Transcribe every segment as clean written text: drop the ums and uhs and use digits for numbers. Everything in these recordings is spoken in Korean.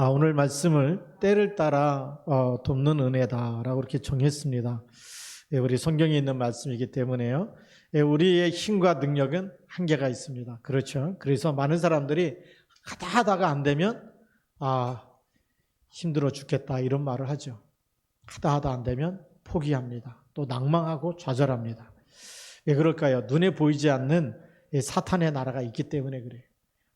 오늘 말씀을 때를 따라 돕는 은혜다라고 이렇게 정했습니다. 우리 성경에 있는 말씀이기 때문에요. 우리의 힘과 능력은 한계가 있습니다. 그렇죠. 그래서 많은 사람들이 하다가 안 되면 힘들어 죽겠다 이런 말을 하죠. 하다 안 되면 포기합니다. 또 낭망하고 좌절합니다. 왜 그럴까요? 눈에 보이지 않는 사탄의 나라가 있기 때문에 그래요.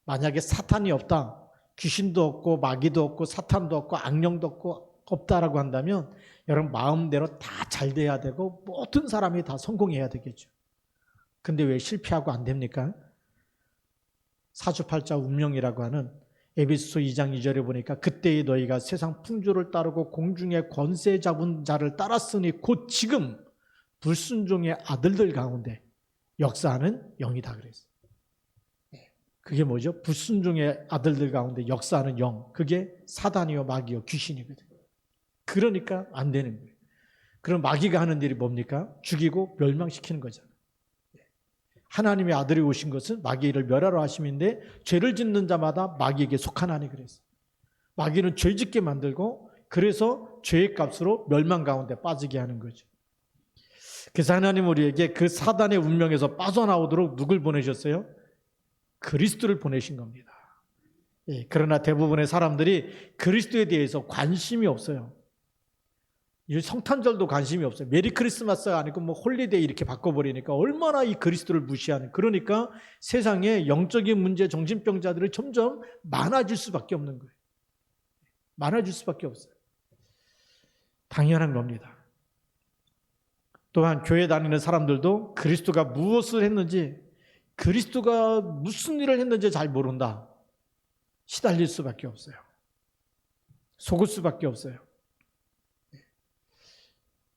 만약에 사탄이 없다, 귀신도 없고 마귀도 없고 사탄도 없고 악령도 없다라고 한다면 여러분 마음대로 다 잘 돼야 되고 모든 사람이 다 성공해야 되겠죠. 근데 왜 실패하고 안 됩니까? 사주팔자 운명이라고 하는 에베소서 2장 2절에 보니까 그때의 너희가 세상 풍조를 따르고 공중의 권세 잡은 자를 따랐으니 곧 지금 불순종의 아들들 가운데 역사하는 영이다 그랬어요. 그게 뭐죠? 불순종의 아들들 가운데 역사하는 영. 그게 사단이요 마귀요 귀신이거든요. 그러니까 안 되는 거예요. 그럼 마귀가 하는 일이 뭡니까? 죽이고 멸망시키는 거잖아요. 하나님의 아들이 오신 것은 마귀를 멸하러 하심인데 죄를 짓는 자마다 마귀에게 속하나니 그랬어요. 마귀는 죄 짓게 만들고 그래서 죄의 값으로 멸망 가운데 빠지게 하는 거죠. 그래서 하나님 우리에게 그 사단의 운명에서 빠져나오도록 누굴 보내셨어요? 그리스도를 보내신 겁니다. 그러나 대부분의 사람들이 그리스도에 대해서 관심이 없어요. 성탄절도 관심이 없어요. 메리 크리스마스가 아니고 홀리데이 이렇게 바꿔버리니까 얼마나 이 그리스도를 무시하는. 그러니까 세상에 영적인 문제, 정신병자들이 점점 많아질 수밖에 없는 거예요. 많아질 수밖에 없어요. 당연한 겁니다. 또한 교회 다니는 사람들도 그리스도가 무엇을 했는지, 그리스도가 무슨 일을 했는지 잘 모른다. 시달릴 수밖에 없어요. 속을 수밖에 없어요.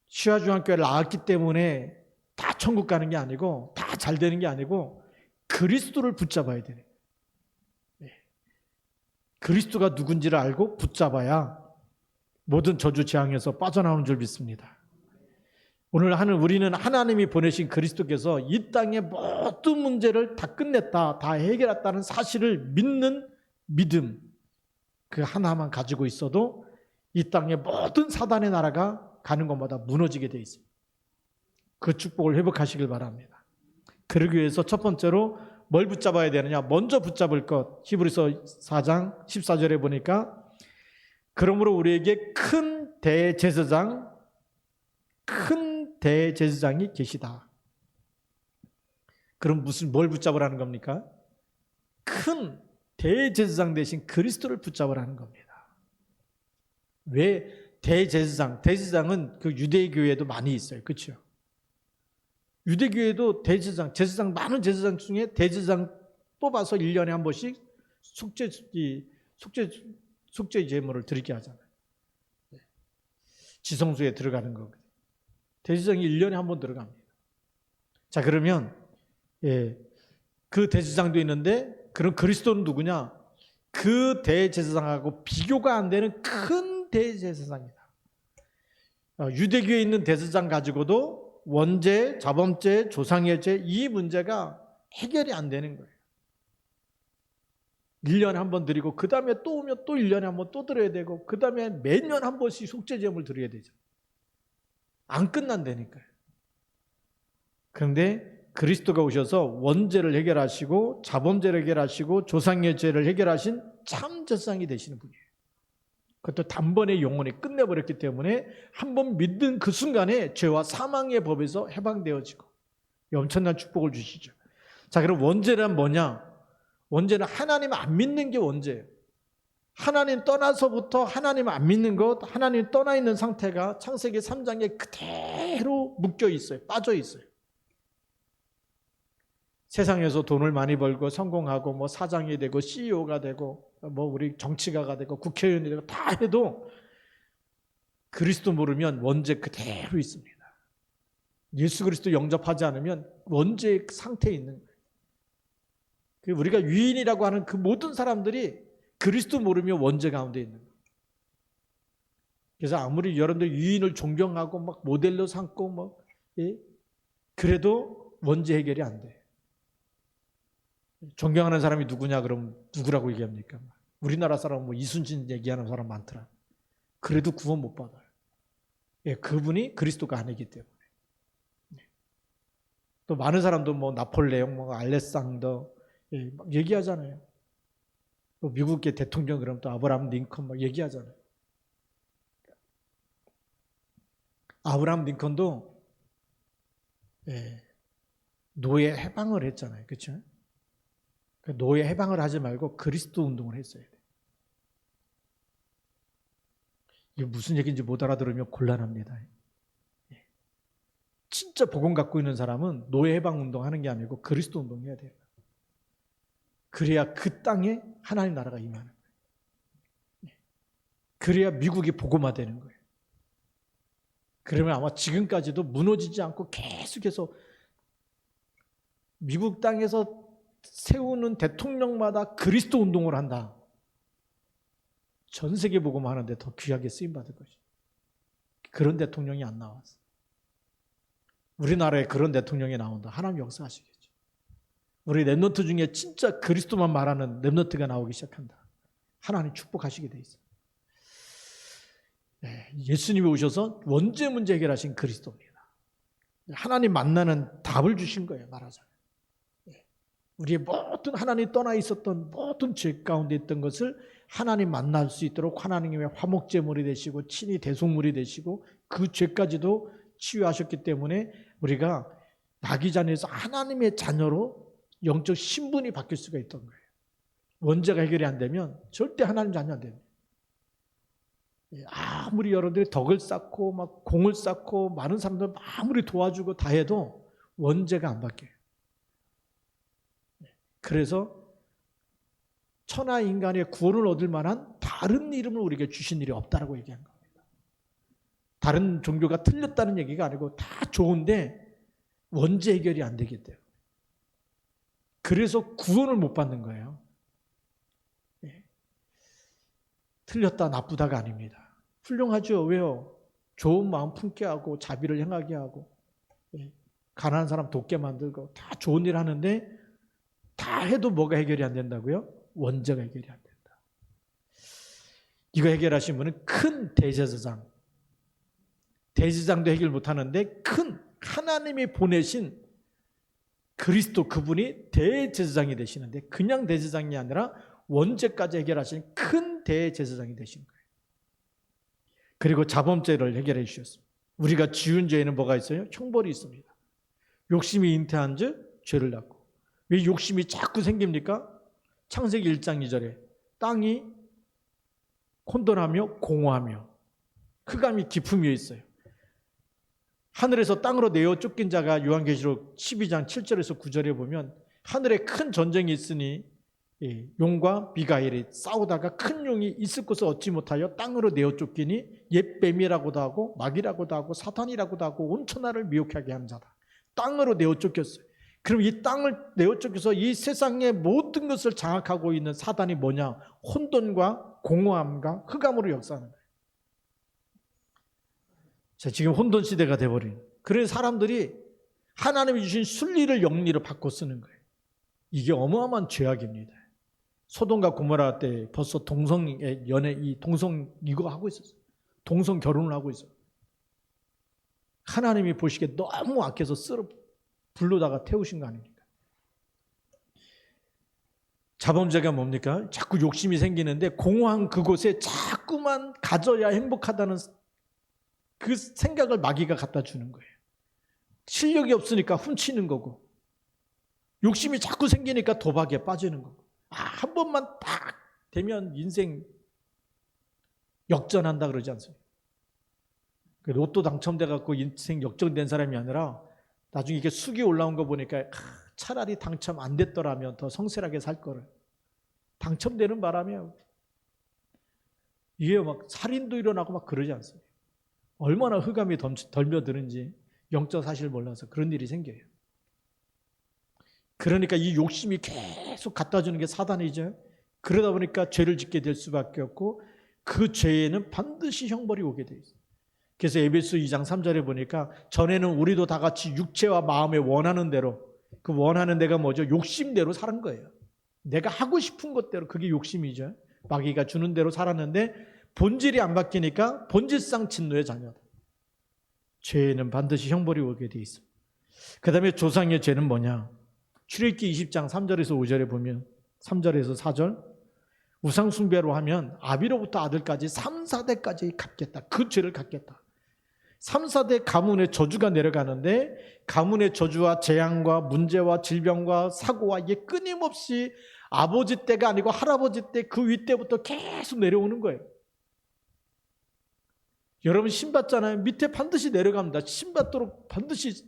시화중앙교회를 나왔기 때문에 다 천국 가는 게 아니고 다 잘 되는 게 아니고 그리스도를 붙잡아야 되는 거예요. 그리스도가 누군지를 알고 붙잡아야 모든 저주 재앙에서 빠져나오는 줄 믿습니다. 오늘 우리는 하나님이 보내신 그리스도께서 이 땅의 모든 문제를 다 끝냈다, 다 해결했다는 사실을 믿는 믿음, 그 하나만 가지고 있어도 이 땅의 모든 사단의 나라가 가는 것마다 무너지게 돼 있습니다. 그 축복을 회복하시길 바랍니다. 그러기 위해서 첫 번째로 뭘 붙잡아야 되느냐? 먼저 붙잡을 것. 히브리서 4장 14절에 보니까 그러므로 우리에게 큰 대제사장이 계시다. 그럼 뭘 붙잡으라는 겁니까? 큰 대제사장 대신 그리스도를 붙잡으라는 겁니다. 왜 대제사장은 그 유대교회에도 많이 있어요. 그렇죠? 유대교회도 많은 제사장 중에 대제사장 뽑아서 1년에 한 번씩 속죄 제물을 드리게 하잖아요. 지성소에 들어가는 거거든요. 대제사장이 1년에 한 번 들어갑니다. 자, 그러면 그 대제사장도 있는데 그럼 그리스도는 누구냐? 그 대제사장하고 비교가 안 되는 큰 대제사장이다. 유대교에 있는 대제사장 가지고도 원죄, 자범죄, 조상의 죄 이 문제가 해결이 안 되는 거예요. 1년에 한 번 드리고 그 다음에 또 오면 또 1년에 한 번 또 드려야 되고 그 다음에 매년 한 번씩 속죄제물 드려야 되죠. 안 끝난다니까요. 그런데 그리스도가 오셔서 원죄를 해결하시고 자범죄를 해결하시고 조상의 죄를 해결하신 참 제사장이 되시는 분이에요. 그것도 단번에 영원히 끝내버렸기 때문에 한번 믿는 그 순간에 죄와 사망의 법에서 해방되어지고 엄청난 축복을 주시죠. 자, 그럼 원죄란 뭐냐? 원죄는 하나님 안 믿는 게 원죄예요. 하나님 떠나서부터 하나님 안 믿는 것, 하나님 떠나 있는 상태가 창세기 3장에 그대로 묶여 있어요. 빠져 있어요. 세상에서 돈을 많이 벌고 성공하고 사장이 되고 CEO가 되고 우리 정치가가 되고 국회의원이 되고 다 해도 그리스도 모르면 원죄 그대로 있습니다. 예수 그리스도 영접하지 않으면 원죄의 상태에 있는 거예요. 우리가 유인이라고 하는 그 모든 사람들이 그리스도 모르면 원죄 가운데 있는 거예요. 그래서 아무리 여러분들 유인을 존경하고 모델로 삼고 그래도 원죄 해결이 안 돼. 존경하는 사람이 누구냐 그럼 누구라고 얘기합니까? 우리나라 사람 뭐 이순신 얘기하는 사람 많더라. 그래도 구원 못 받아요. 예, 그분이 그리스도가 아니기 때문에. 또 많은 사람도 뭐 나폴레옹, 뭐 알렉산더 예, 막 얘기하잖아요. 또 미국의 대통령 그러면 또 아브라함 링컨 막 얘기하잖아요. 아브라함 링컨도 예, 노예 해방을 했잖아요. 그렇죠? 노예 해방을 하지 말고 그리스도 운동을 했어야 돼요. 이게 무슨 얘기인지 못 알아들으면 곤란합니다. 진짜 복음 갖고 있는 사람은 노예 해방 운동하는 게 아니고 그리스도 운동해야 돼요. 그래야 그 땅에 하나님 나라가 임하는 거예요. 그래야 미국이 복음화되는 거예요. 그러면 아마 지금까지도 무너지지 않고 계속해서 미국 땅에서 세우는 대통령마다 그리스도 운동을 한다. 전 세계 복음하는데 더 귀하게 쓰임받을 것이죠. 그런 대통령이 안 나왔어. 우리나라에 그런 대통령이 나온다. 하나님 역사하시겠죠. 우리 랩넌트 중에 진짜 그리스도만 말하는 랩넌트가 나오기 시작한다. 하나님 축복하시게 돼 있어요. 네, 예수님이 오셔서 원죄 문제 해결하신 그리스도입니다. 하나님 만나는 답을 주신 거예요. 말하자면. 우리의 모든 하나님 떠나 있었던 모든 죄 가운데 있던 것을 하나님 만날 수 있도록 하나님의 화목제물이 되시고 친히 대속물이 되시고 그 죄까지도 치유하셨기 때문에 우리가 나기자녀에서 하나님의 자녀로 영적 신분이 바뀔 수가 있던 거예요. 원죄가 해결이 안 되면 절대 하나님 자녀 안 됩니다. 아무리 여러분들이 덕을 쌓고 막 공을 쌓고 많은 사람들 아무리 도와주고 다 해도 원죄가 안 바뀌어요. 그래서 천하 인간의 구원을 얻을 만한 다른 이름을 우리에게 주신 일이 없다라고 얘기한 겁니다. 다른 종교가 틀렸다는 얘기가 아니고 다 좋은데 원죄 해결이 안 되기 때문에. 그래서 구원을 못 받는 거예요. 틀렸다 나쁘다가 아닙니다. 훌륭하죠. 왜요? 좋은 마음 품게 하고 자비를 행하게 하고 가난한 사람 돕게 만들고 다 좋은 일 하는데 다 해도 뭐가 해결이 안 된다고요? 원죄가 해결이 안 된다. 이거 해결하신 분은 큰 대제사장. 대제사장도 해결 못하는데 큰 하나님이 보내신 그리스도 그분이 대제사장이 되시는데 그냥 대제사장이 아니라 원죄까지 해결하신 큰 대제사장이 되신 거예요. 그리고 자범죄를 해결해 주셨습니다. 우리가 지은 죄에는 뭐가 있어요? 형벌이 있습니다. 욕심이 잉태한 즉 죄를 낳고. 왜 욕심이 자꾸 생깁니까? 창세기 1장 2절에 땅이 혼돈하며 공허하며 흑암이 깊음이 있어요. 하늘에서 땅으로 내어 쫓긴 자가 요한계시록 12장 7절에서 9절에 보면 하늘에 큰 전쟁이 있으니 용과 미가엘이 싸우다가 큰 용이 있을 곳을 얻지 못하여 땅으로 내어 쫓기니 옛 뱀이라고도 하고 마귀라고도 하고 사탄이라고도 하고 온 천하를 미혹하게 하는 자다. 땅으로 내어 쫓겼어요. 그럼 이 땅을 내어 쫓겨서 이 세상의 모든 것을 장악하고 있는 사단이 뭐냐? 혼돈과 공허함과 흑암으로 역사하는 거예요. 자, 지금 혼돈 시대가 돼버린. 그래서 사람들이 하나님이 주신 순리를 영리로 바꿔 쓰는 거예요. 이게 어마어마한 죄악입니다. 소돔과 고모라 때 벌써 동성의 연애, 이 동성 이거 하고 있었어요. 동성 결혼을 하고 있어요. 하나님이 보시기에 너무 악해서 쓸어 불로다가 태우신 거 아닙니까? 자범죄가 뭡니까? 자꾸 욕심이 생기는데 공허한 그곳에 자꾸만 가져야 행복하다는 그 생각을 마귀가 갖다 주는 거예요. 실력이 없으니까 훔치는 거고 욕심이 자꾸 생기니까 도박에 빠지는 거고 한 번만 딱 되면 인생 역전한다 그러지 않습니까? 로또 당첨돼갖고 인생 역전된 사람이 아니라 나중에 이게 숙이 올라온 거 보니까 차라리 당첨 안 됐더라면 더 성실하게 살 거를 당첨되는 바람에 이게 막 살인도 일어나고 막 그러지 않습니까? 얼마나 흑암이 덜며드는지 영적 사실을 몰라서 그런 일이 생겨요. 그러니까 이 욕심이 계속 갖다 주는 게 사단이죠. 그러다 보니까 죄를 짓게 될 수밖에 없고 그 죄에는 반드시 형벌이 오게 돼 있어요. 그래서 에베소 2장 3절에 보니까 전에는 우리도 다 같이 육체와 마음에 원하는 대로 그 원하는 데가 뭐죠? 욕심대로 사는 거예요. 내가 하고 싶은 것대로 그게 욕심이죠. 마귀가 주는 대로 살았는데 본질이 안 바뀌니까 본질상 진노의 자녀다. 죄는 반드시 형벌이 오게 돼 있습니다. 그 다음에 조상의 죄는 뭐냐? 출애굽기 20장 3절에서 5절에 보면 3절에서 4절 우상 숭배로 하면 아비로부터 아들까지 3, 4대까지 갚겠다. 그 죄를 갚겠다. 3, 4대 가문의 저주가 내려가는데 가문의 저주와 재앙과 문제와 질병과 사고와 이게 끊임없이 아버지 때가 아니고 할아버지 때 그 윗때부터 계속 내려오는 거예요. 여러분 신받잖아요. 밑에 반드시 내려갑니다. 신받도록 반드시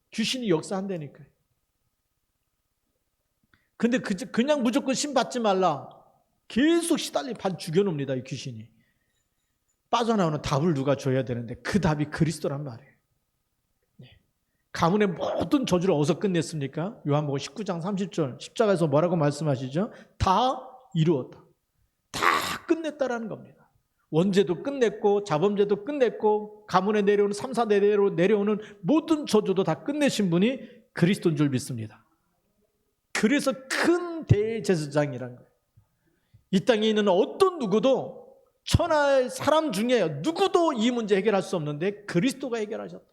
귀신이 역사한다니까요. 근데 그냥 무조건 신받지 말라. 계속 시달리 반 죽여놓습니다. 이 귀신이. 빠져나오는 답을 누가 줘야 되는데 그 답이 그리스도란 말이에요. 가문의 모든 저주를 어디서 끝냈습니까? 요한복음 19장 30절 십자가에서 뭐라고 말씀하시죠? 다 이루었다. 다 끝냈다라는 겁니다. 원죄도 끝냈고 자범죄도 끝냈고 가문에 내려오는 3, 4대로 내려오는 모든 저주도 다 끝내신 분이 그리스도인 줄 믿습니다. 그래서 큰 대제사장이라는 거예요. 이 땅에 있는 어떤 누구도 천하의 사람 중에 누구도 이 문제 해결할 수 없는데 그리스도가 해결하셨다.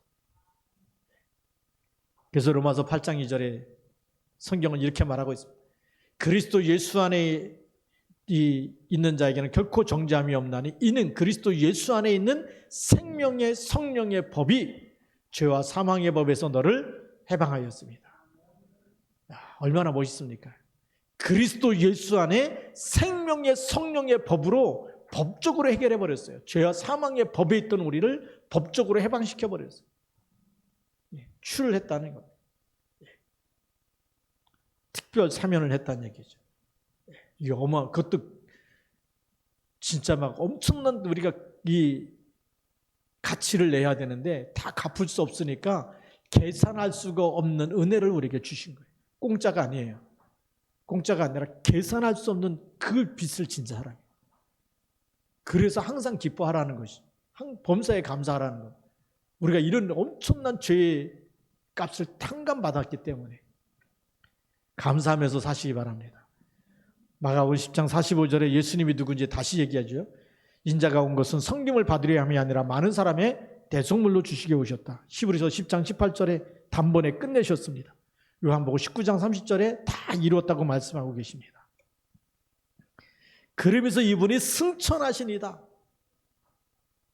그래서 로마서 8장 2절에 성경은 이렇게 말하고 있습니다. 그리스도 예수 안에 있는 자에게는 결코 정죄함이 없나니 이는 그리스도 예수 안에 있는 생명의 성령의 법이 죄와 사망의 법에서 너를 해방하였습니다. 얼마나 멋있습니까? 그리스도 예수 안에 생명의 성령의 법으로 법적으로 해결해 버렸어요. 죄와 사망의 법에 있던 우리를 법적으로 해방시켜 버렸어요. 출을 했다는 겁니다. 특별 사면을 했다는 얘기죠. 이게 그것도 진짜 막 엄청난 우리가 이 가치를 내야 되는데 다 갚을 수 없으니까 계산할 수가 없는 은혜를 우리에게 주신 거예요. 공짜가 아니에요. 공짜가 아니라 계산할 수 없는 그 빚을 진 사람. 그래서 항상 기뻐하라는 것이, 범사에 감사하라는 것. 우리가 이런 엄청난 죄의 값을 탕감받았기 때문에 감사하면서 사시기 바랍니다. 마가복음 10장 45절에 예수님이 누군지 다시 얘기하죠. 인자가 온 것은 섬김을 받으려 함이 아니라 많은 사람의 대속물로 주시게 오셨다. 히브리서 10장 18절에 단번에 끝내셨습니다. 요한복음 19장 30절에 다 이루었다고 말씀하고 계십니다. 그러면서 이분이 승천하시니다.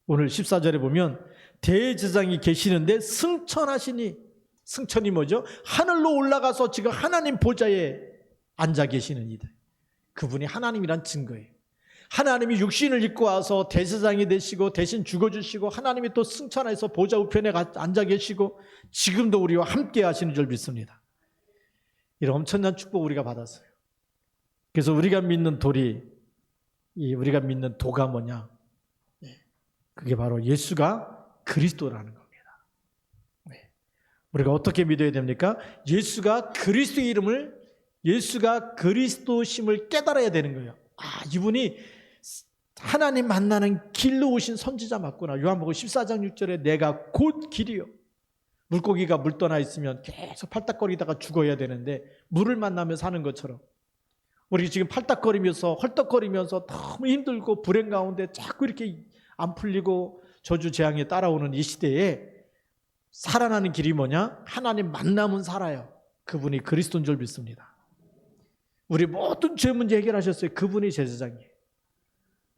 오늘 14절에 보면 대제사장이 계시는데 승천하시니, 승천이 뭐죠? 하늘로 올라가서 지금 하나님 보좌에 앉아 계시는 이들. 그분이 하나님이란 증거예요. 하나님이 육신을 입고 와서 대제사장이 되시고 대신 죽어주시고 하나님이 또 승천해서 보좌 우편에 앉아 계시고 지금도 우리와 함께 하시는 줄 믿습니다. 이런 엄청난 축복 우리가 받았어요. 그래서 우리가 믿는 우리가 믿는 도가 뭐냐? 그게 바로 예수가 그리스도라는 겁니다. 우리가 어떻게 믿어야 됩니까? 예수가 그리스도의 이름을, 예수가 그리스도심을 깨달아야 되는 거예요. 이분이 하나님 만나는 길로 오신 선지자 맞구나. 요한복음 14장 6절에 내가 곧 길이요. 물고기가 물 떠나 있으면 계속 팔딱거리다가 죽어야 되는데 물을 만나며 사는 것처럼 우리 지금 팔딱거리면서 헐떡거리면서 너무 힘들고 불행 가운데 자꾸 이렇게 안 풀리고 저주 재앙에 따라오는 이 시대에 살아나는 길이 뭐냐? 하나님 만나면 살아요. 그분이 그리스도인 줄 믿습니다. 우리 모든 죄 문제 해결하셨어요. 그분이 제사장이에요.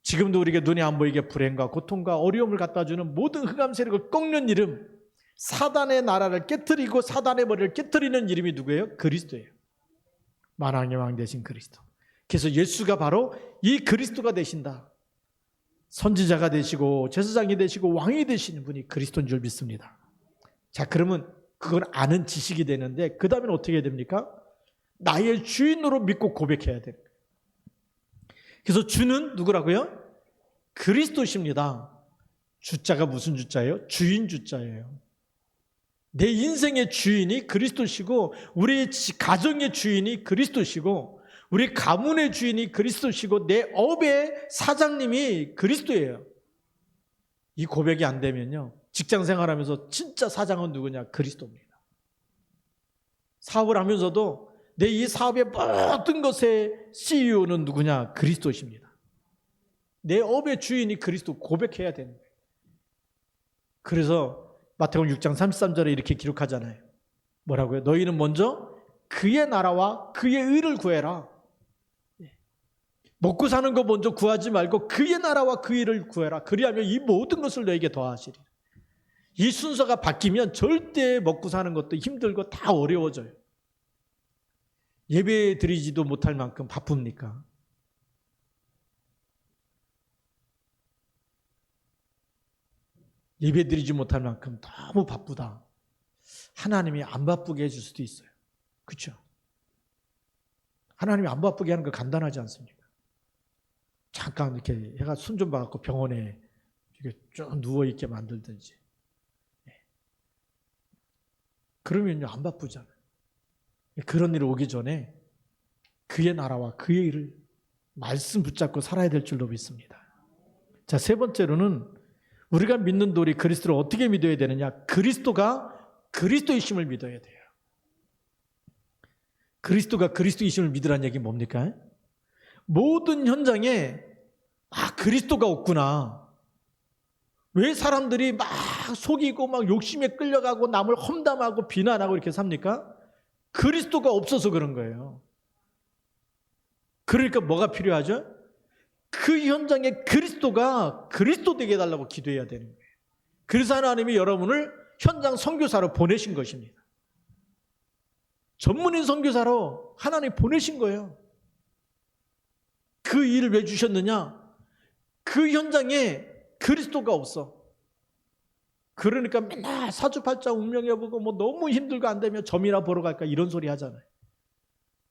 지금도 우리에게 눈에 안 보이게 불행과 고통과 어려움을 갖다 주는 모든 흑암 세력을 꺾는 이름, 사단의 나라를 깨트리고 사단의 머리를 깨트리는 이름이 누구예요? 그리스도예요. 만왕의 왕 되신 그리스도. 그래서 예수가 바로 이 그리스도가 되신다. 선지자가 되시고 제사장이 되시고 왕이 되시는 분이 그리스도인 줄 믿습니다. 자, 그러면 그건 아는 지식이 되는데 그 다음에는 어떻게 해야 됩니까? 나의 주인으로 믿고 고백해야 돼요. 그래서 주는 누구라고요? 그리스도십니다. 주자가 무슨 주자예요? 주인 주자예요. 내 인생의 주인이 그리스도시고 우리 가정의 주인이 그리스도시고 우리 가문의 주인이 그리스도시고 내 업의 사장님이 그리스도예요. 이 고백이 안 되면요, 직장 생활하면서 진짜 사장은 누구냐? 그리스도입니다. 사업을 하면서도 내 이 사업의 모든 것의 CEO는 누구냐? 그리스도십니다. 내 업의 주인이 그리스도 고백해야 되는 거예요. 그래서 마태복음 6장 33절에 이렇게 기록하잖아요. 뭐라고요? 너희는 먼저 그의 나라와 그의 의를 구해라. 먹고 사는 거 먼저 구하지 말고 그의 나라와 그의 의를 구해라. 그리하면 이 모든 것을 너에게 더하시리라. 이 순서가 바뀌면 절대 먹고 사는 것도 힘들고 다 어려워져요. 예배 드리지도 못할 만큼 바쁩니까? 예배 드리지 못할 만큼 너무 바쁘다. 하나님이 안 바쁘게 해줄 수도 있어요. 그렇죠? 하나님이 안 바쁘게 하는 거 간단하지 않습니까? 잠깐 이렇게 해가 숨 좀 봐갖고 병원에 이렇게 쭉 누워있게 만들든지. 그러면요, 안 바쁘잖아요. 그런 일이 오기 전에 그의 나라와 그의 일을 말씀 붙잡고 살아야 될 줄로 믿습니다. 자, 세 번째로는 우리가 믿는 우리 그리스도를 어떻게 믿어야 되느냐? 그리스도가 그리스도이심을 믿어야 돼요. 그리스도가 그리스도이심을 믿으라는 얘기는 뭡니까? 모든 현장에 그리스도가 없구나. 왜 사람들이 막 속이고 막 욕심에 끌려가고 남을 험담하고 비난하고 이렇게 삽니까? 그리스도가 없어서 그런 거예요. 그러니까 뭐가 필요하죠? 그 현장에 그리스도가 그리스도 되게 해달라고 기도해야 되는 거예요. 그래서 하나님이 여러분을 현장 선교사로 보내신 것입니다. 전문인 선교사로 하나님이 보내신 거예요. 그 일을 왜 주셨느냐? 그 현장에 그리스도가 없어. 그러니까 맨날 사주팔자 운명해보고 뭐 너무 힘들고 안 되면 점이나 보러 갈까 이런 소리 하잖아요.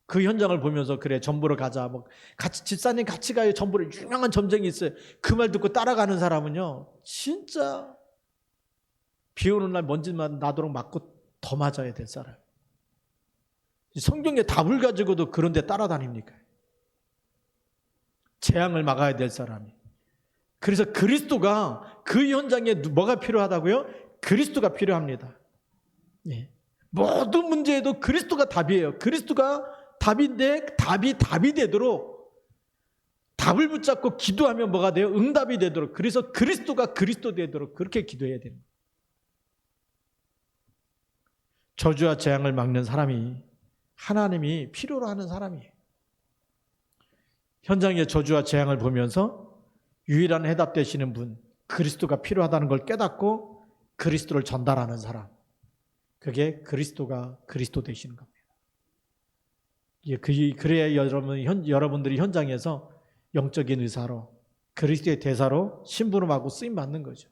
그 현장을 보면서 그래 점 보러 가자. 뭐 같이 집사님 같이 가요. 점 보러 유명한 점쟁이 있어요. 그 말 듣고 따라가는 사람은요. 진짜 비 오는 날 먼지만 나도록 맞고 더 맞아야 될 사람. 성경에 답을 가지고도 그런 데 따라다닙니까? 재앙을 막아야 될 사람이. 그래서 그리스도가 그 현장에 뭐가 필요하다고요? 그리스도가 필요합니다. 예. 모든 문제에도 그리스도가 답이에요. 그리스도가 답인데 답이 되도록 답을 붙잡고 기도하면 뭐가 돼요? 응답이 되도록. 그래서 그리스도가 그리스도 되도록 그렇게 기도해야 됩니다. 저주와 재앙을 막는 사람이 하나님이 필요로 하는 사람이에요. 현장의 저주와 재앙을 보면서 유일한 해답 되시는 분, 그리스도가 필요하다는 걸 깨닫고 그리스도를 전달하는 사람, 그게 그리스도가 그리스도 되시는 겁니다. 그래야 여러분들이 현장에서 영적인 의사로 그리스도의 대사로 심부름하고 쓰임받는 거죠.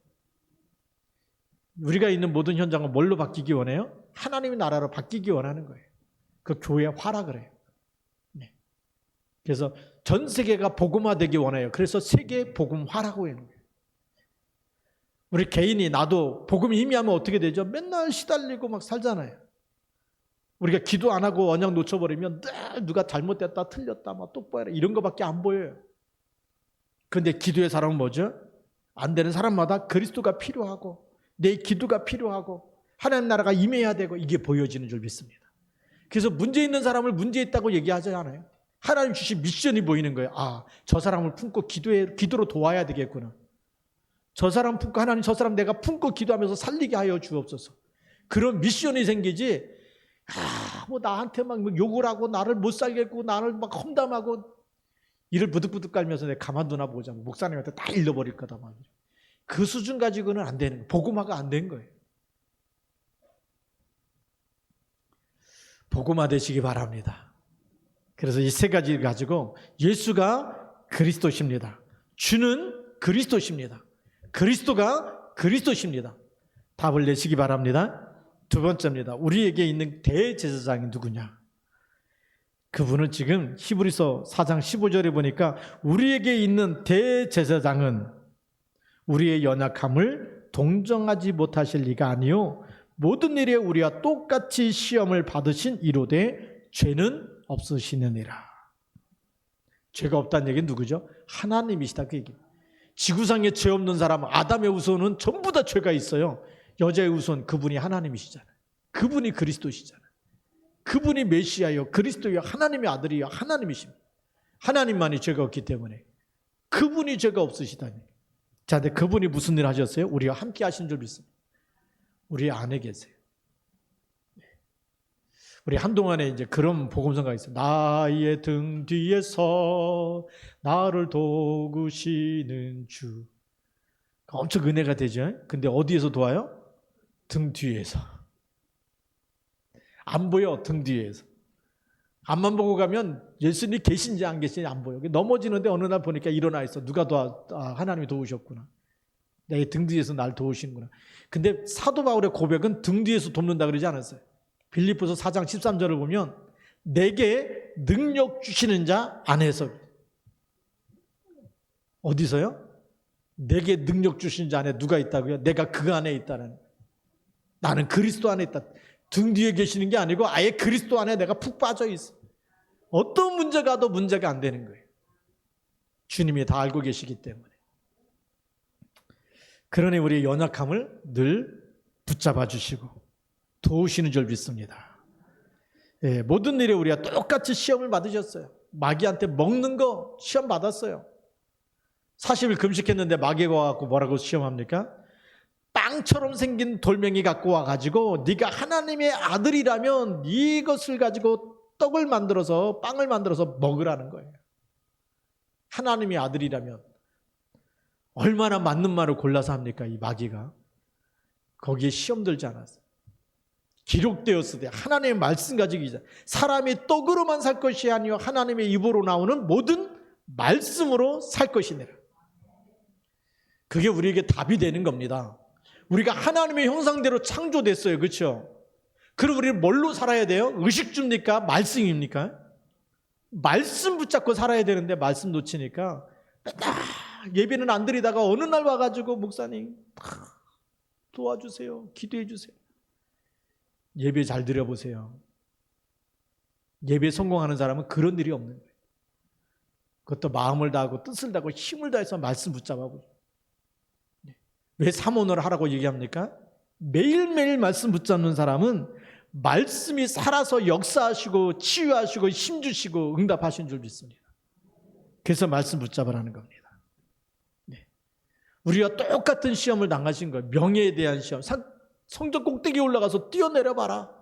우리가 있는 모든 현장은 뭘로 바뀌기 원해요? 하나님의 나라로 바뀌기 원하는 거예요. 그 교회에 화락을 해요. 네. 그래서 전 세계가 복음화되기 원해요. 그래서 세계 복음화라고 하는 거예요. 우리 개인이 나도 복음이 희미하면 어떻게 되죠? 맨날 시달리고 막 살잖아요. 우리가 기도 안 하고 언약 놓쳐버리면 늘 누가 잘못됐다 틀렸다 막 똑바로 이런 거밖에 안 보여요. 그런데 기도의 사람은 뭐죠? 안 되는 사람마다 그리스도가 필요하고 내 기도가 필요하고 하나님 나라가 임해야 되고 이게 보여지는 줄 믿습니다. 그래서 문제 있는 사람을 문제 있다고 얘기하지 않아요. 하나님 주신 미션이 보이는 거예요. 저 사람을 품고 기도로 도와야 되겠구나. 저 사람 품고 하나님 저 사람 내가 품고 기도하면서 살리게 하여 주옵소서. 그런 미션이 생기지 뭐 나한테 막 욕을 하고 나를 못 살겠고 나를 막 험담하고 이를 부득부득 깔면서 내가 가만두나 보자. 목사님한테 다 잃어버릴 거다. 그 수준 가지고는 안 되는 거예요. 복음화가 안 된 거예요. 복음화 되시기 바랍니다. 그래서 이 세 가지를 가지고 예수가 그리스도십니다. 주는 그리스도십니다. 그리스도가 그리스도십니다. 답을 내시기 바랍니다. 두 번째입니다. 우리에게 있는 대제사장이 누구냐? 그분은 지금 히브리서 4장 15절에 보니까 우리에게 있는 대제사장은 우리의 연약함을 동정하지 못하실 리가 아니요 모든 일에 우리와 똑같이 시험을 받으신 이로되 죄는 없으시느니라. 죄가 없다는 얘기는 누구죠? 하나님이시다 그 얘기예요. 지구상에 죄 없는 사람 아담의 후손은 전부 다 죄가 있어요. 여자의 후손 그분이 하나님이시잖아요. 그분이 그리스도시잖아요. 그분이 메시아요 그리스도요 하나님의 아들이요 하나님이십니다. 하나님만이 죄가 없기 때문에 그분이 죄가 없으시다니. 자, 근데 그분이 무슨 일 하셨어요? 우리와 함께 하신 줄 믿습니다. 우리 안에 계세요. 우리 한동안에 이제 그런 복음성가가 있어요. 나의 등 뒤에서 나를 도우시는 주. 엄청 은혜가 되죠. 근데 어디에서 도와요? 등 뒤에서. 안 보여, 등 뒤에서. 앞만 보고 가면 예수님이 계신지 안 계신지 안 보여. 넘어지는데 어느 날 보니까 일어나 있어. 누가 하나님이 도우셨구나. 내 등 뒤에서 날 도우시는구나. 근데 사도 바울의 고백은 등 뒤에서 돕는다 그러지 않았어요. 빌립보서 4장 13절을 보면 내게 능력 주시는 자 안에서. 어디서요? 내게 능력 주시는 자 안에 누가 있다고요? 내가 그 안에 있다는. 나는 그리스도 안에 있다. 등 뒤에 계시는 게 아니고 아예 그리스도 안에 내가 푹 빠져 있어. 어떤 문제가 와도 문제가 안 되는 거예요. 주님이 다 알고 계시기 때문에. 그러니 우리의 연약함을 늘 붙잡아 주시고 도우시는 줄 믿습니다. 예, 모든 일에 우리가 똑같이 시험을 받으셨어요. 마귀한테 먹는 거 시험 받았어요. 40일 금식했는데 마귀가 와갖고 뭐라고 시험합니까? 빵처럼 생긴 돌멩이 갖고 와가지고 네가 하나님의 아들이라면 이것을 가지고 떡을 만들어서 빵을 만들어서 먹으라는 거예요. 하나님의 아들이라면 얼마나 맞는 말을 골라서 합니까? 이 마귀가. 거기에 시험 들지 않았어요. 기록되었을 때 하나님의 말씀 가지고 있어요. 사람이 떡으로만 살 것이 아니요 하나님의 입으로 나오는 모든 말씀으로 살 것이니라. 그게 우리에게 답이 되는 겁니다. 우리가 하나님의 형상대로 창조됐어요. 그렇죠? 그럼 우리는 뭘로 살아야 돼요? 의식주입니까? 말씀입니까? 말씀 붙잡고 살아야 되는데 말씀 놓치니까 예배는 안 드리다가 어느 날 와가지고 목사님 도와주세요. 기도해 주세요. 예배 잘 드려보세요. 예배 성공하는 사람은 그런 일이 없는 거예요. 그것도 마음을 다하고 뜻을 다하고 힘을 다해서 말씀 붙잡아보죠. 왜 사모를 하라고 얘기합니까? 매일매일 말씀 붙잡는 사람은 말씀이 살아서 역사하시고 치유하시고 힘주시고 응답하신 줄 믿습니다. 그래서 말씀 붙잡으라는 겁니다. 네. 우리가 똑같은 시험을 당하신 거예요. 명예에 대한 시험. 성전 꼭대기에 올라가서 뛰어내려봐라.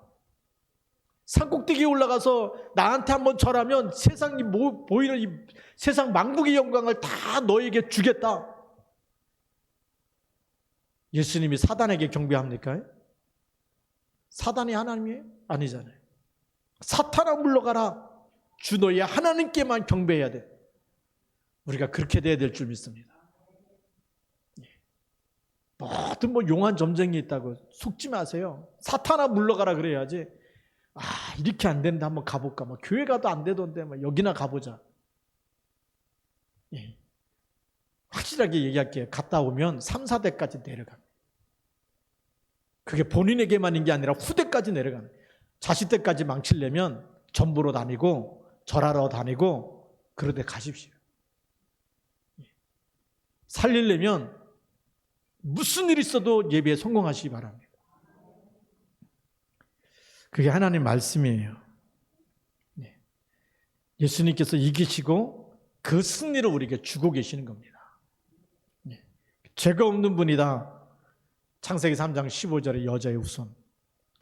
산 꼭대기에 올라가서 나한테 한번 절하면 세상이 보이는 이 세상 만국의 영광을 다 너에게 주겠다. 예수님이 사단에게 경배합니까? 사단이 하나님이에요? 아니잖아요. 사탄아 물러가라. 주 너희 하나님께만 경배해야 돼. 우리가 그렇게 돼야 될 줄 믿습니다. 모든 용한 점쟁이 있다고 속지 마세요. 사탄아 물러가라 그래야지. 이렇게 안 되는데 한번 가볼까? 교회 가도 안 되던데 여기나 가보자. 예. 확실하게 얘기할게요. 갔다 오면 3, 4대까지 내려갑니다. 그게 본인에게만인 게 아니라 후대까지 내려가는 거예요. 자식 때까지 망치려면 전부로 다니고 절하러 다니고 그러데 가십시오. 살리려면 무슨 일이 있어도 예배에 성공하시기 바랍니다. 그게 하나님 말씀이에요. 예수님께서 이기시고 그 승리를 우리에게 주고 계시는 겁니다. 죄가 없는 분이다. 창세기 3장 15절의 여자의 후손.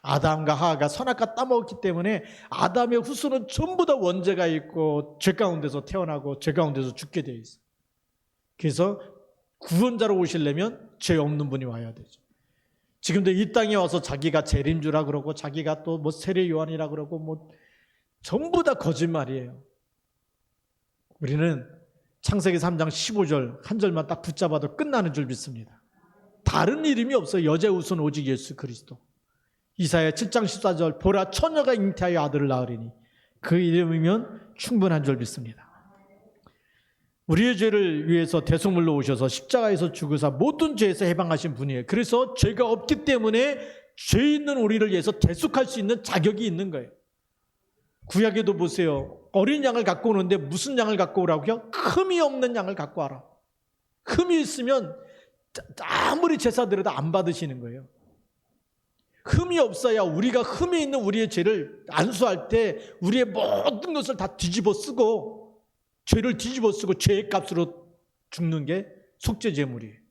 아담과 하하가 선악과 따먹었기 때문에 아담의 후손은 전부 다 원죄가 있고 죄 가운데서 태어나고 죄 가운데서 죽게 되어 있어요. 그래서 구원자로 오시려면 죄 없는 분이 와야 되죠. 지금도 이 땅에 와서 자기가 재림주라 그러고 자기가 또 세례 요한이라 그러고 전부 다 거짓말이에요. 우리는 창세기 3장 15절 한 절만 딱 붙잡아도 끝나는 줄 믿습니다. 다른 이름이 없어요. 여자의 후손 오직 예수 그리스도. 이사야 7장 14절 보라 처녀가 잉태하여 아들을 낳으리니 그 이름이면 충분한 줄 믿습니다. 우리의 죄를 위해서 대속물로 오셔서 십자가에서 죽으사 모든 죄에서 해방하신 분이에요. 그래서 죄가 없기 때문에 죄 있는 우리를 위해서 대속할 수 있는 자격이 있는 거예요. 구약에도 보세요. 어린 양을 갖고 오는데 무슨 양을 갖고 오라고요? 흠이 없는 양을 갖고 와라. 흠이 있으면 아무리 제사 드려도 안 받으시는 거예요. 흠이 없어야 우리가 흠이 있는 우리의 죄를 안수할 때 우리의 모든 것을 다 뒤집어 쓰고 죄를 뒤집어 쓰고 죄의 값으로 죽는 게 속죄제물이에요.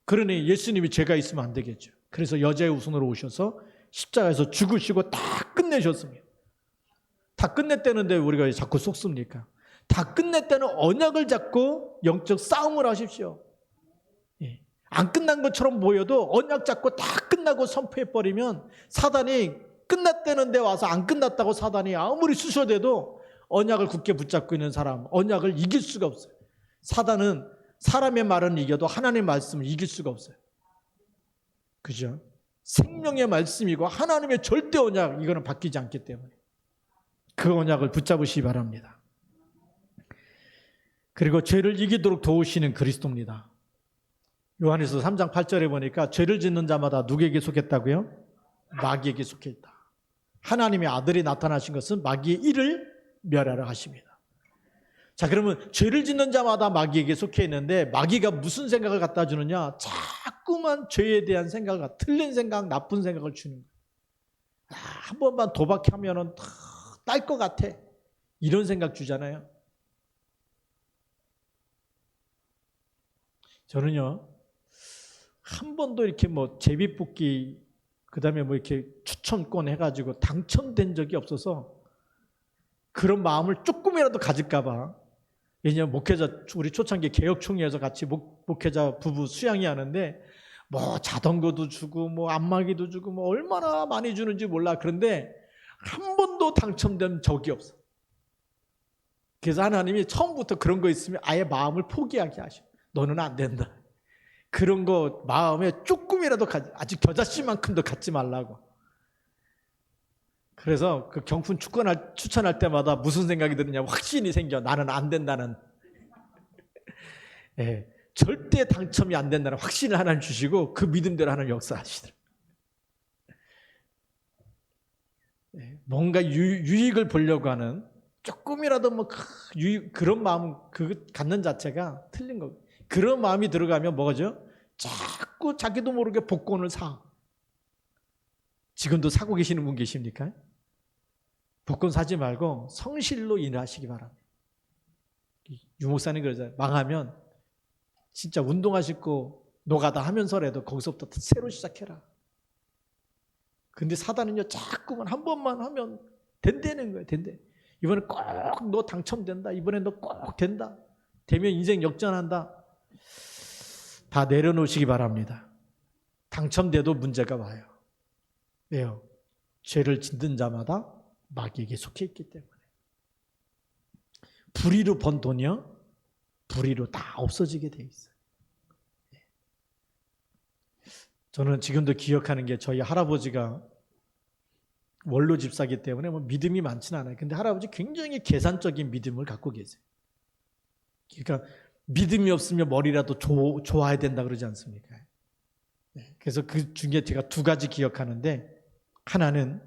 그러니 예수님이 죄가 있으면 안 되겠죠. 그래서 여자의 후손으로 오셔서 십자가에서 죽으시고 다 끝내셨습니다. 다 끝냈다는데 우리가 왜 자꾸 속습니까? 다 끝냈다는 언약을 잡고 영적 싸움을 하십시오. 안 끝난 것처럼 보여도 언약 잡고 다 끝나고 선포해버리면 사단이 끝났다는 데 와서 안 끝났다고 사단이 아무리 쑤셔대도 언약을 굳게 붙잡고 있는 사람, 언약을 이길 수가 없어요. 사단은 사람의 말은 이겨도 하나님의 말씀을 이길 수가 없어요. 그죠? 생명의 말씀이고 하나님의 절대 언약, 이거는 바뀌지 않기 때문에 그 언약을 붙잡으시기 바랍니다. 그리고 죄를 이기도록 도우시는 그리스도입니다. 요한에서 3장 8절에 보니까 죄를 짓는 자마다 누구에게 속했다고요? 마귀에게 속해 있다. 하나님의 아들이 나타나신 것은 마귀의 일을 멸하려 하십니다. 자, 그러면 죄를 짓는 자마다 마귀에게 속해 있는데 마귀가 무슨 생각을 갖다 주느냐? 자꾸만 죄에 대한 생각을, 틀린 생각, 나쁜 생각을 주는 거예요. 한 번만 도박하면은 딸 것 같아. 이런 생각 주잖아요. 저는요, 한 번도 이렇게 뭐 제비뽑기, 그 다음에 뭐 이렇게 추천권 해가지고 당첨된 적이 없어서 그런 마음을 조금이라도 가질까봐. 왜냐하면 목회자, 우리 초창기 개혁총회에서 같이 목회자 부부 수양이 하는데 뭐 자전거도 주고 뭐 안마기도 주고 뭐 얼마나 많이 주는지 몰라. 그런데 한 번도 당첨된 적이 없어. 그래서 하나님이 처음부터 그런 거 있으면 아예 마음을 포기하게 하셔. 너는 안 된다. 그런 거 마음에 조금이라도 아직 겨자씨만큼도 갖지 말라고. 그래서 그 경품 추천할 때마다 무슨 생각이 드느냐 확신이 생겨. 나는 안 된다는. 예, 절대 당첨이 안 된다는 확신을 하나님 주시고 그 믿음대로 하나님 역사하시더라고요. 예, 뭔가 유익을 보려고 하는 조금이라도 뭐 그런 마음 갖는 자체가 틀린 거고. 그런 마음이 들어가면 뭐죠? 자꾸 자기도 모르게 복권을 사. 지금도 사고 계시는 분 계십니까? 복권 사지 말고 성실로 일하시기 바랍니다. 유 목사님 그러잖아요. 망하면 진짜 운동화 신고 노가다 하면서라도 거기서부터 새로 시작해라. 근데 사단은요, 자꾸만 한 번만 하면 된다는 거예요. 된대. 이번에 꼭 너 당첨된다. 이번에 너 꼭 된다. 되면 인생 역전한다. 다 내려놓으시기 바랍니다. 당첨돼도 문제가 와요. 왜요? 죄를 짓는 자마다 마귀에게 속해 있기 때문에. 불의로 번 돈이요, 불의로 다 없어지게 돼 있어요. 저는 지금도 기억하는 게 저희 할아버지가 원로 집사기 때문에 뭐 믿음이 많지는 않아요. 근데 할아버지 굉장히 계산적인 믿음을 갖고 계세요. 그러니까 믿음이 없으면 머리라도 좋아야 된다 그러지 않습니까? 그래서 그 중에 제가 두 가지 기억하는데, 하나는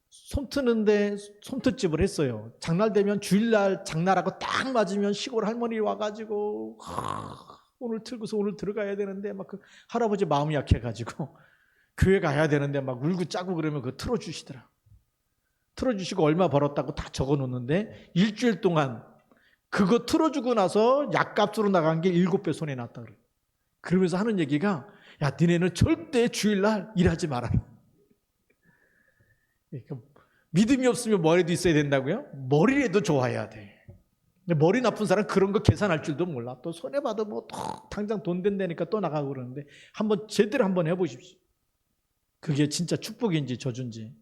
솜트는데 솜트집을 했어요. 장날 되면 주일날 장날하고 딱 맞으면 시골 할머니 와가지고 오늘 틀고서 오늘 들어가야 되는데 막 그 할아버지 마음이 약해가지고 교회 가야 되는데 막 울고 짜고 그러면 그거 틀어주시더라. 틀어주시고 얼마 벌었다고 다 적어놓는데 일주일 동안 그거 틀어주고 나서 약값으로 나간 게 7배 손해 났다 그래요. 그러면서 하는 얘기가, 야, 니네는 절대 주일날 일하지 마라. 그러니까 믿음이 없으면 머리도 있어야 된다고요? 머리라도 좋아야 돼. 근데 머리 나쁜 사람은 그런 거 계산할 줄도 몰라. 또 손해받아 뭐 당장 돈 된다니까 또 나가고 그러는데 한번 제대로 한번 해보십시오. 그게 진짜 축복인지 저주인지.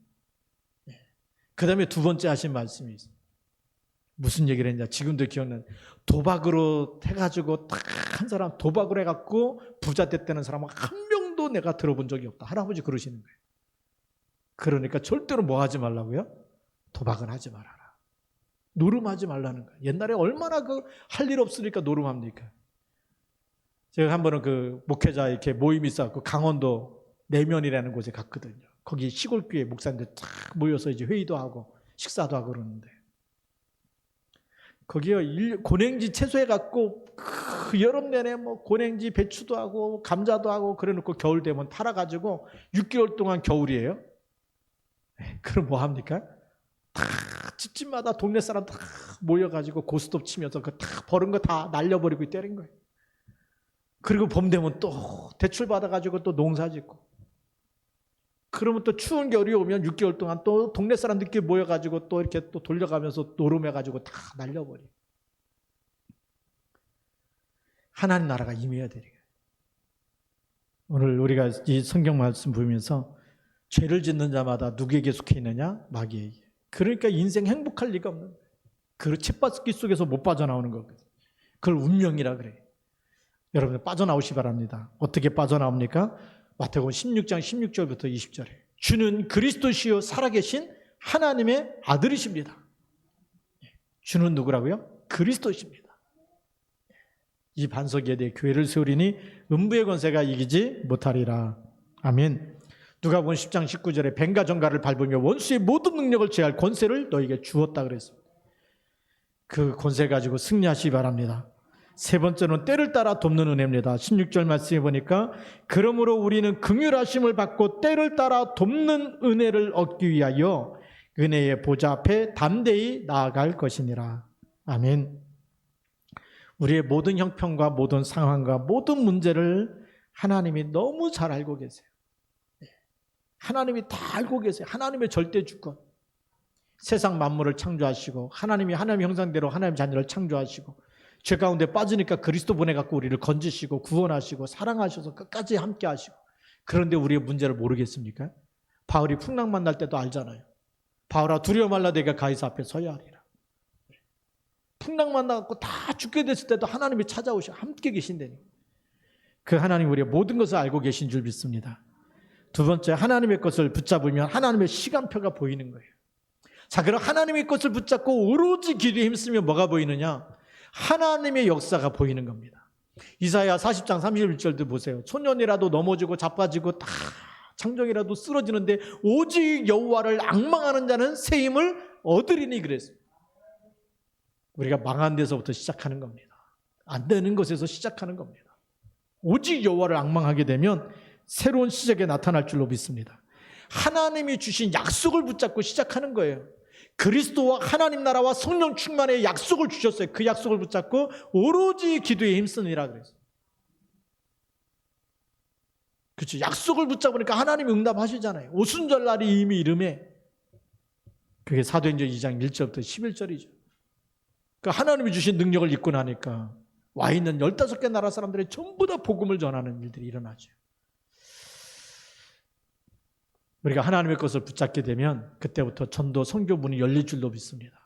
그 다음에 두 번째 하신 말씀이 있어요. 무슨 얘기를 했냐, 지금도 기억나요. 도박으로 해가지고 딱 한 사람 도박으로 해갖고 부자 됐다는 사람은 한 명도 내가 들어본 적이 없다. 할아버지 그러시는 거예요. 그러니까 절대로 뭐 하지 말라고요? 도박은 하지 말아라. 노름하지 말라는 거예요. 옛날에 얼마나 할 일 없으니까 노름합니까? 제가 한 번은 그 목회자 이렇게 모임이 있어갖고 강원도 내면이라는 곳에 갔거든요. 거기 시골교회 목사님들 쫙 모여서 이제 회의도 하고 식사도 하고 그러는데, 거기요 고냉지 채소해갖고 그 여름 내내 뭐 고냉지 배추도 하고 감자도 하고 그래놓고 겨울 되면 팔아가지고 6개월 동안 겨울이에요. 그럼 뭐 합니까? 다 집집마다 동네 사람 다 모여가지고 고스톱 치면서 그 다 버는 거 다 날려버리고 때린 거예요. 그리고 봄 되면 또 대출 받아가지고 또 농사 짓고, 그러면 또 추운 겨울이 오면 6개월 동안 또 동네 사람들끼리 모여가지고 또 이렇게 또 돌려가면서 노름해가지고 다 날려버려. 하나님 나라가 임해야 되는 거예요. 오늘 우리가 이 성경 말씀 보면서 죄를 짓는 자마다 누구에게 속해 있느냐? 마귀에게. 그러니까 인생 행복할 리가 없는 거예요. 그 쳇바퀴 속에서 못 빠져나오는 거거든요. 그걸 운명이라 그래요. 여러분 빠져나오시 바랍니다. 어떻게 빠져나옵니까? 마태복음 16장 16절부터 20절에 주는 그리스도시요 살아계신 하나님의 아들이십니다. 주는 누구라고요? 그리스도십니다. 이 반석 위에 교회를 세우리니 음부의 권세가 이기지 못하리라. 아멘. 누가복음 10장 19절에 뱀과 정갈을 밟으며 원수의 모든 능력을 제할 권세를 너에게 주었다 그랬습니다. 그 권세 가지고 승리하시기 바랍니다. 세 번째는 때를 따라 돕는 은혜입니다. 16절 말씀해 보니까 그러므로 우리는 긍휼하심을 받고 때를 따라 돕는 은혜를 얻기 위하여 은혜의 보좌 앞에 담대히 나아갈 것이니라. 아멘. 우리의 모든 형편과 모든 상황과 모든 문제를 하나님이 너무 잘 알고 계세요. 하나님이 다 알고 계세요. 하나님의 절대 주권. 세상 만물을 창조하시고 하나님이 하나님의 형상대로 하나님의 자녀를 창조하시고 죄 가운데 빠지니까 그리스도 보내갖고 우리를 건지시고 구원하시고 사랑하셔서 끝까지 함께 하시고, 그런데 우리의 문제를 모르겠습니까? 바울이 풍랑 만날 때도 알잖아요. 바울아 두려워 말라 내가 가이사 앞에 서야 하리라. 풍랑 만나갖고 다 죽게 됐을 때도 하나님이 찾아오셔 함께 계신다니. 그 하나님 우리의 모든 것을 알고 계신 줄 믿습니다. 두 번째, 하나님의 것을 붙잡으면 하나님의 시간표가 보이는 거예요. 자, 그럼 하나님의 것을 붙잡고 오로지 기도에 힘쓰면 뭐가 보이느냐? 하나님의 역사가 보이는 겁니다. 이사야 40장 31절도 보세요. 소년이라도 넘어지고 자빠지고 다 창정이라도 쓰러지는데 오직 여호와를 앙망하는 자는 새 힘을 얻으리니 그랬어요. 우리가 망한 데서부터 시작하는 겁니다. 안 되는 것에서 시작하는 겁니다. 오직 여호와를 앙망하게 되면 새로운 시작에 나타날 줄로 믿습니다. 하나님이 주신 약속을 붙잡고 시작하는 거예요. 그리스도와 하나님 나라와 성령 충만의 약속을 주셨어요. 그 약속을 붙잡고 오로지 기도에 힘쓰니라 그랬어요. 그렇죠. 약속을 붙잡으니까 하나님이 응답하시잖아요. 오순절날이 이미 이름에, 그게 사도행전 2장 1절부터 11절이죠. 그 하나님이 주신 능력을 입고 나니까 와 있는 15개 나라 사람들이 전부 다 복음을 전하는 일들이 일어나죠. 우리가 하나님의 것을 붙잡게 되면 그때부터 전도 선교 문이 열릴 줄로 믿습니다.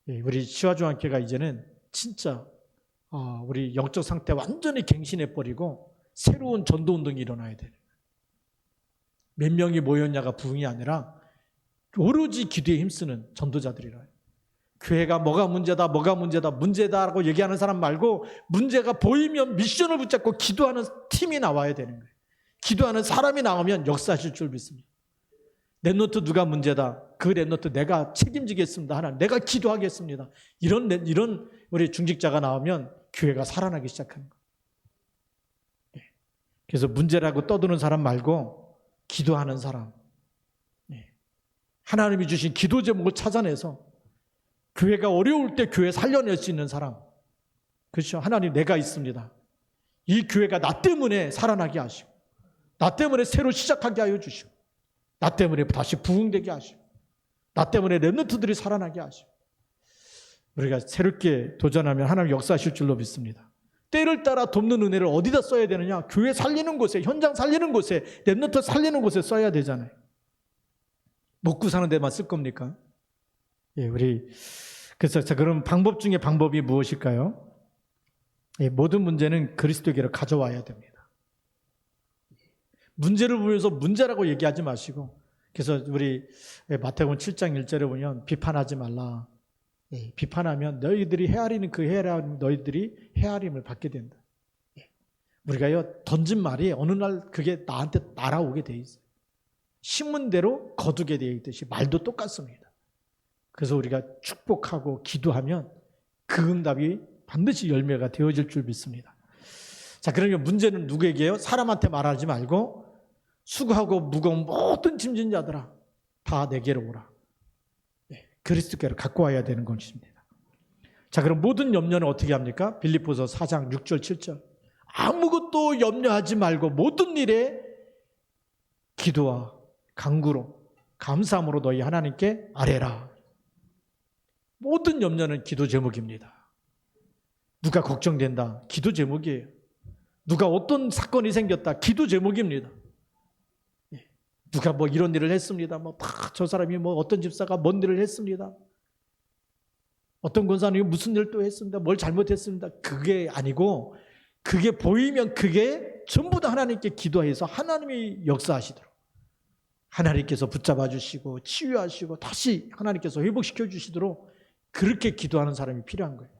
우리 시화중앙교회가 이제는 진짜 우리 영적 상태 완전히 갱신해버리고 새로운 전도운동이 일어나야 돼요. 몇 명이 모였냐가 부흥이 아니라 오로지 기도에 힘쓰는 전도자들이라. 교회가 뭐가 문제다라고 얘기하는 사람 말고 문제가 보이면 미션을 붙잡고 기도하는 팀이 나와야 되는 거예요. 기도하는 사람이 나오면 역사하실 줄 믿습니다. 랩노트 누가 문제다. 그 랩노트 내가 책임지겠습니다. 하나님, 내가 기도하겠습니다. 이런 우리 중직자가 나오면 교회가 살아나기 시작하는 거예요. 그래서 문제라고 떠드는 사람 말고 기도하는 사람. 하나님이 주신 기도 제목을 찾아내서 교회가 어려울 때 교회 살려낼 수 있는 사람. 그렇죠. 하나님, 내가 있습니다. 이 교회가 나 때문에 살아나게 하시고, 나 때문에 새로 시작하게 하여 주시고, 나 때문에 다시 부흥되게 하시고, 나 때문에 렘넌트들이 살아나게 하시고, 우리가 새롭게 도전하면 하나님 역사하실 줄로 믿습니다. 때를 따라 돕는 은혜를 어디다 써야 되느냐? 교회 살리는 곳에, 현장 살리는 곳에, 렘넌트 살리는 곳에 써야 되잖아요. 먹고 사는 데만 쓸 겁니까? 그래서 그럼 방법 중에 방법이 무엇일까요? 모든 문제는 그리스도에게로 가져와야 됩니다. 문제를 보면서 문제라고 얘기하지 마시고, 그래서 우리 마태복음 7장 1절에 보면 비판하지 말라. 비판하면 너희들이 헤아리는 그 헤아림, 너희들이 헤아림을 받게 된다. 우리가요 던진 말이 어느 날 그게 나한테 날아오게 돼 있어요. 심은 대로 거두게 되어 있듯이 말도 똑같습니다. 그래서 우리가 축복하고 기도하면 그 응답이 반드시 열매가 되어질 줄 믿습니다. 자, 그러면 문제는 누구에게요? 사람한테 말하지 말고 수고하고 무거운 모든 짐진 자들아 다 내게로 오라. 그리스도께로 갖고 와야 되는 것입니다. 자, 그럼 모든 염려는 어떻게 합니까? 빌립보서 4장 6절 7절. 아무것도 염려하지 말고 모든 일에 기도와 간구로 감사함으로 너희 하나님께 아뢰라. 모든 염려는 기도 제목입니다. 누가 걱정된다, 기도 제목이에요. 누가 어떤 사건이 생겼다, 기도 제목입니다. 누가 뭐 이런 일을 했습니다. 뭐 다 저 사람이 뭐 어떤 집사가 뭔 일을 했습니다. 어떤 권사님이 무슨 일을 또 했습니다. 뭘 잘못했습니다. 그게 아니고, 그게 보이면 그게 전부 다 하나님께 기도해서 하나님이 역사하시도록, 하나님께서 붙잡아 주시고 치유하시고 다시 하나님께서 회복시켜 주시도록 그렇게 기도하는 사람이 필요한 거예요.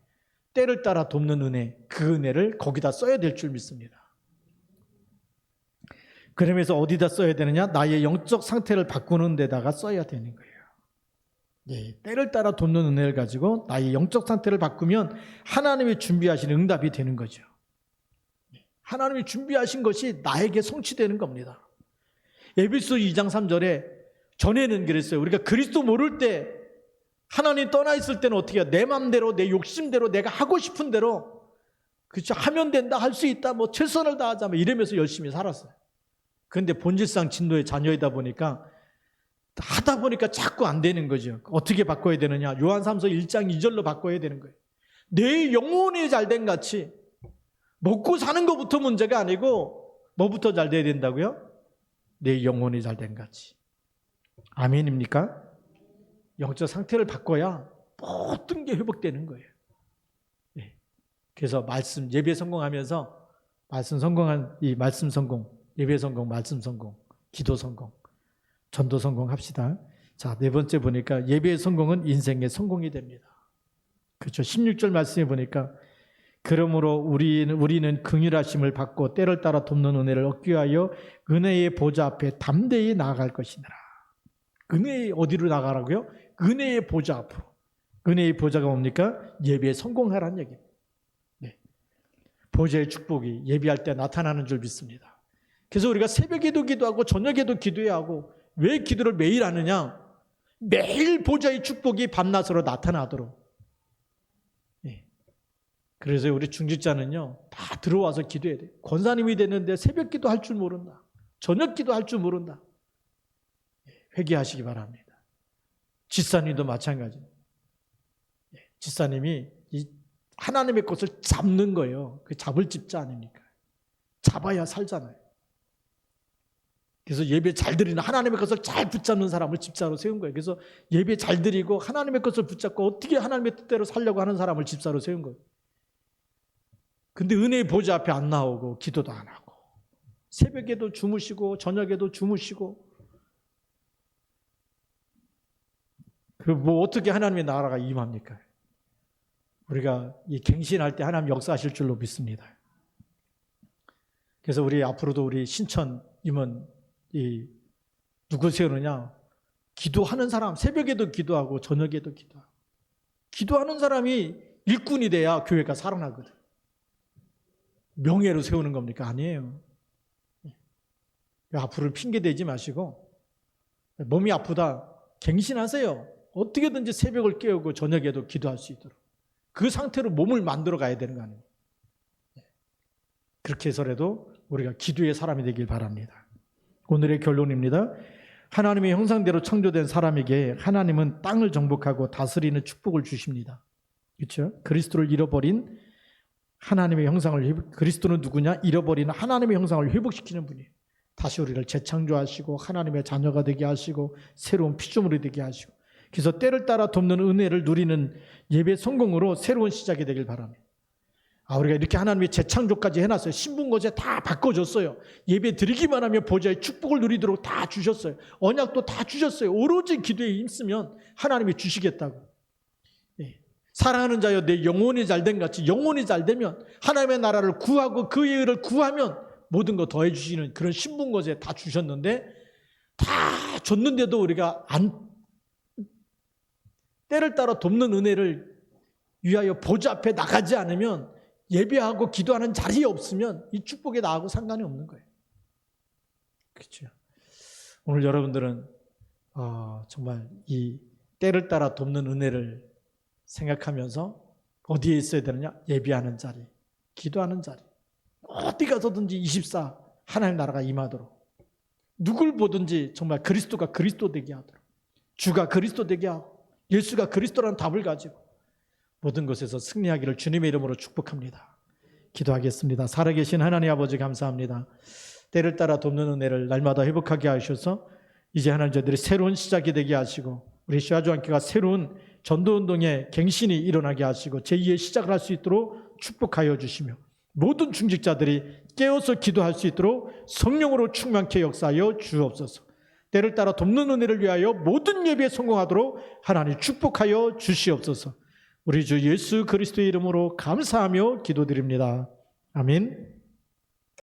때를 따라 돕는 은혜, 그 은혜를 거기다 써야 될 줄 믿습니다. 그러면서 어디다 써야 되느냐? 나의 영적 상태를 바꾸는 데다가 써야 되는 거예요. 예, 때를 따라 돕는 은혜를 가지고 나의 영적 상태를 바꾸면 하나님이 준비하신 응답이 되는 거죠. 하나님이 준비하신 것이 나에게 성취되는 겁니다. 에베소 2장 3절에 전에는 그랬어요. 우리가 그리스도 모를 때, 하나님 떠나 있을 때는 어떻게 해요? 내 맘대로, 내 욕심대로, 내가 하고 싶은 대로, 그렇죠? 하면 된다, 할 수 있다, 뭐 최선을 다하자, 뭐 이러면서 열심히 살았어요. 그런데 본질상 진노의 자녀이다 보니까 하다 보니까 자꾸 안 되는 거죠. 어떻게 바꿔야 되느냐? 요한삼서 1장 2절로 바꿔야 되는 거예요. 내 영혼이 잘된 같이, 먹고 사는 것부터 문제가 아니고 뭐부터 잘 돼야 된다고요? 내 영혼이 잘된 같이. 아멘입니까? 영적 상태를 바꿔야 모든 게 회복되는 거예요. 네. 그래서 말씀, 예배 성공하면서 말씀 성공한 이 말씀 성공, 예배 성공, 말씀 성공, 기도 성공, 전도 성공 합시다. 자, 네 번째 보니까 예배의 성공은 인생의 성공이 됩니다. 그렇죠. 16절 말씀에 보니까 그러므로 우리는 긍휼하심을 받고 때를 따라 돕는 은혜를 얻기 위하여 은혜의 보좌 앞에 담대히 나아갈 것이니라. 은혜의 어디로 나가라고요? 은혜의 보좌 앞으로. 은혜의 보좌가 뭡니까? 예배에 성공하라는 얘기입니다. 네. 보좌의 축복이 예배할 때 나타나는 줄 믿습니다. 그래서 우리가 새벽에도 기도하고 저녁에도 기도해야 하고, 왜 기도를 매일 하느냐? 매일 보좌의 축복이 밤낮으로 나타나도록. 네. 그래서 우리 중직자는요, 다 들어와서 기도해야 돼요. 권사님이 됐는데 새벽 기도 할 줄 모른다, 저녁 기도 할 줄 모른다, 회개하시기 바랍니다. 집사님도 마찬가지입니다. 집사님이 하나님의 것을 잡는 거예요. 그 잡을 집자 아닙니까? 잡아야 살잖아요. 그래서 예배 잘 드리는, 하나님의 것을 잘 붙잡는 사람을 집사로 세운 거예요. 그래서 예배 잘 드리고 하나님의 것을 붙잡고 어떻게 하나님의 뜻대로 살려고 하는 사람을 집사로 세운 거예요. 근데 은혜의 보좌 앞에 안 나오고 기도도 안 하고 새벽에도 주무시고 저녁에도 주무시고, 그리고 뭐 어떻게 하나님의 나라가 임합니까? 우리가 이 갱신할 때 하나님 역사하실 줄로 믿습니다. 그래서 우리 앞으로도 우리 신천 임원 누구 세우느냐? 기도하는 사람, 새벽에도 기도하고 저녁에도 기도하고, 기도하는 사람이 일꾼이 돼야 교회가 살아나거든. 명예로 세우는 겁니까? 아니에요. 앞으로 핑계대지 마시고, 몸이 아프다, 갱신하세요. 어떻게든지 새벽을 깨우고 저녁에도 기도할 수 있도록 그 상태로 몸을 만들어 가야 되는 거 아닙니까? 그렇게 해서라도 우리가 기도의 사람이 되길 바랍니다. 오늘의 결론입니다. 하나님의 형상대로 창조된 사람에게 하나님은 땅을 정복하고 다스리는 축복을 주십니다. 그렇죠? 그리스도를 잃어버린 하나님의 형상을, 그리스도는 누구냐? 잃어버린 하나님의 형상을 회복시키는 분이에요. 다시 우리를 재창조하시고 하나님의 자녀가 되게 하시고 새로운 피조물이 되게 하시고, 그래서 때를 따라 돕는 은혜를 누리는 예배 성공으로 새로운 시작이 되길 바랍니다. 우리가 이렇게 하나님의 재창조까지 해놨어요. 신분거제 다 바꿔줬어요. 예배 드리기만 하면 보좌의 축복을 누리도록 다 주셨어요. 언약도 다 주셨어요. 오로지 기도에 힘쓰면 하나님이 주시겠다고. 사랑하는 자여 내 영혼이 잘된 같이, 영혼이 잘되면 하나님의 나라를 구하고 그의 의를 구하면 모든 거 더해 주시는 그런 신분거제 다 주셨는데, 다 줬는데도 우리가 때를 따라 돕는 은혜를 위하여 보좌 앞에 나가지 않으면, 예배하고 기도하는 자리에 없으면 이 축복에 나하고 상관이 없는 거예요. 그렇죠? 오늘 여러분들은 정말 이 때를 따라 돕는 은혜를 생각하면서 어디에 있어야 되느냐? 예배하는 자리, 기도하는 자리. 어디 가서든지 24 하나님 나라가 임하도록, 누굴 보든지 정말 그리스도가 그리스도 되게 하도록, 주가 그리스도 되게 하고 예수가 그리스도라는 답을 가지고 모든 것에서 승리하기를 주님의 이름으로 축복합니다. 기도하겠습니다. 살아계신 하나님 아버지 감사합니다. 때를 따라 돕는 은혜를 날마다 회복하게 하셔서 이제 하나님 저희들이 새로운 시작이 되게 하시고 우리 시아주한교가 새로운 전도운동의 갱신이 일어나게 하시고 제2의 시작을 할 수 있도록 축복하여 주시며 모든 중직자들이 깨어서 기도할 수 있도록 성령으로 충만케 역사하여 주옵소서. 때를 따라 돕는 은혜를 위하여 모든 예배에 성공하도록 하나님 축복하여 주시옵소서. 우리 주 예수 그리스도의 이름으로 감사하며 기도드립니다. 아멘.